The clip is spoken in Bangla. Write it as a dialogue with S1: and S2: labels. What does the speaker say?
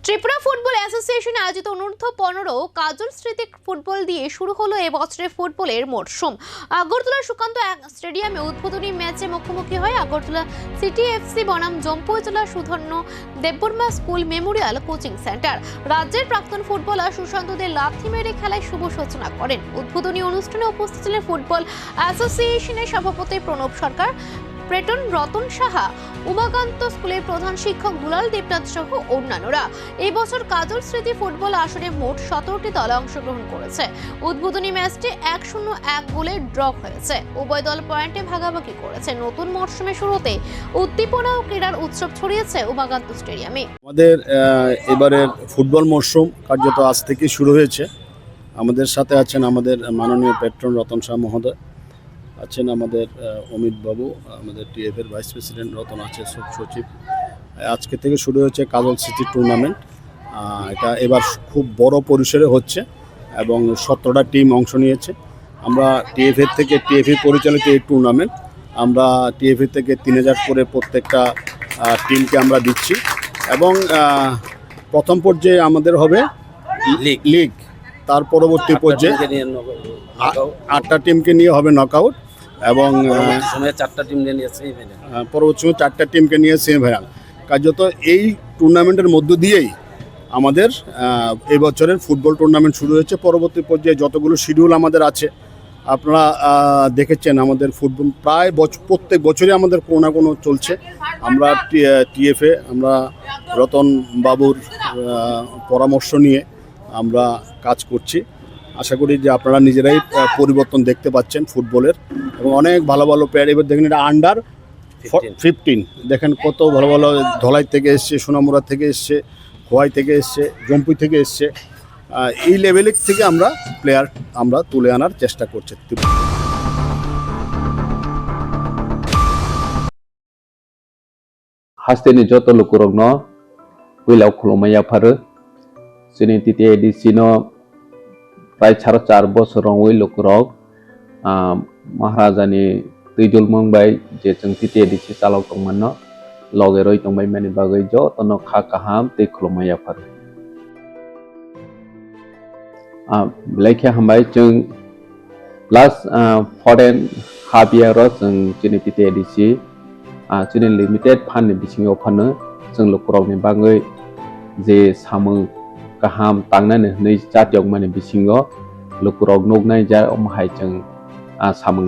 S1: ত্রিপুরা ফুটবল অ্যাসোসিয়েশন আয়োজিত অনূর্ধ্ব-15 কাজল স্মৃতি ফুটবল দিয়ে শুরু হলো এবছরের ফুটবলের মরশুম। আগরতলা সুকান্ত স্টেডিয়ামে উদ্বোধনী ম্যাচে মুখোমুখি হয় আগরতলা সিটি এফসি বনাম Jampujala Sudhanya Debbarma school Memorial coaching centre. রাজ্যের প্রাক্তন ফুটবলার সুশান্ত দে লাথি মেরে খেলায় শুভ সূচনা করেন। উদ্বোধনী অনুষ্ঠানে উপস্থিত ছিলেন ফুটবল অ্যাসোসিয়েশনের সভাপতি প্রণব সরকার, প্রেটন রতন সাহা, উমাকান্ত স্কুলের প্রধান শিক্ষক দুলাল দেবনাথ সহ অন্যান্যরা। এই বছর কাজল স্মৃতি ফুটবল আসরে মোট 17টি দল অংশগ্রহণ করেছে। উদ্বোধনী ম্যাচটি 1-1 গোলে ড্র হয়েছে। উভয় দল পয়েন্টে ভাগাভাগি করেছে। নতুন মরশুমের শুরুতে উদ্দীপনা ও ক্রীড়ার উৎসব ছড়িয়েছে উমাকান্ত স্টেডিয়ামে।
S2: আমাদের এবারের ফুটবল মরশুম কার্যত আজ থেকে শুরু হয়েছে। আমাদের সাথে আছেন আমাদের মাননীয় পেট্রন রতন শাহ মহোদয়, আছেন আমাদের অমিত বাবু, আমাদের টিএফের ভাইস প্রেসিডেন্ট রতন আছে, সচিব। আজকে থেকে শুরু হয়েছে কাজল সিটি টুর্নামেন্ট। এটা এবার খুব বড় পরিসরে হচ্ছে এবং 17টা টিম অংশ নিয়েছে। আমরা টিএফএ পরিচালিত এই টুর্নামেন্ট আমরা টিএফএ থেকে 3000 করে প্রত্যেকটা টিমকে আমরা দিচ্ছি এবং প্রথম পর্যায়ে আমাদের হবে লিগ, তার পরবর্তী পর্যায়ে 8টা টিমকে নিয়ে হবে নকআউট এবং পরবর্তী সময়ে 4টা টিমকে নিয়ে সেমিফাইনাল। কার্যত এই টুর্নামেন্টের মধ্য দিয়েই আমাদের এই বছরের ফুটবল টুর্নামেন্ট শুরু হয়েছে। পরবর্তী পর্যায়ে যতগুলো শিডিউল আমাদের আছে আপনারা দেখেছেন, আমাদের ফুটবল প্রায় প্রত্যেক বছরই আমাদের কোনো না কোনো চলছে। আমরা টিএফএ আমরা রতন বাবুর পরামর্শ নিয়ে আমরা কাজ করছি। আশা করি যে আপনারা নিজেরাই পরিবর্তন দেখতে পাচ্ছেন ফুটবলের এবং অনেক ভালো ভালো প্লেয়ার। এবার দেখেন এটা আন্ডার 15, দেখেন কত ভালো ভালো ধলাই থেকে এসছে, সোনামুড়া থেকে এসছে, খোয়াই থেকে এসছে, জম্পুই থেকে এসছে। এই লেভেলের থেকে আমরা প্লেয়ার আমরা তুলে আনার চেষ্টা করছি।
S3: হাস্তেনি যত লোকরগ্ন উইলাও খুলমাইয়া ফারো সিনি তিতি এডিসিনো প্রায় 4.5 বছর ওই লোকরগ महाराजानि दैजल मंबाय जे जों तिति एडिसि चालाव दंमोन लगे रय दंबाय माने बागै ज तनो खा काहाम दै खुलमाया फार लाइखे हामबाय जों लास्ट फरेन हाफ इयार जों जोंनि तिति एडिसि जोंनि लिमिटेड फान्ड बिथिङाव फानो जों लोकरावनि बागै जे सामो गाहाम तांनानै नै जातियाव माने बिथिङाव लोकराव नगनाय जा अमहाय जों सामों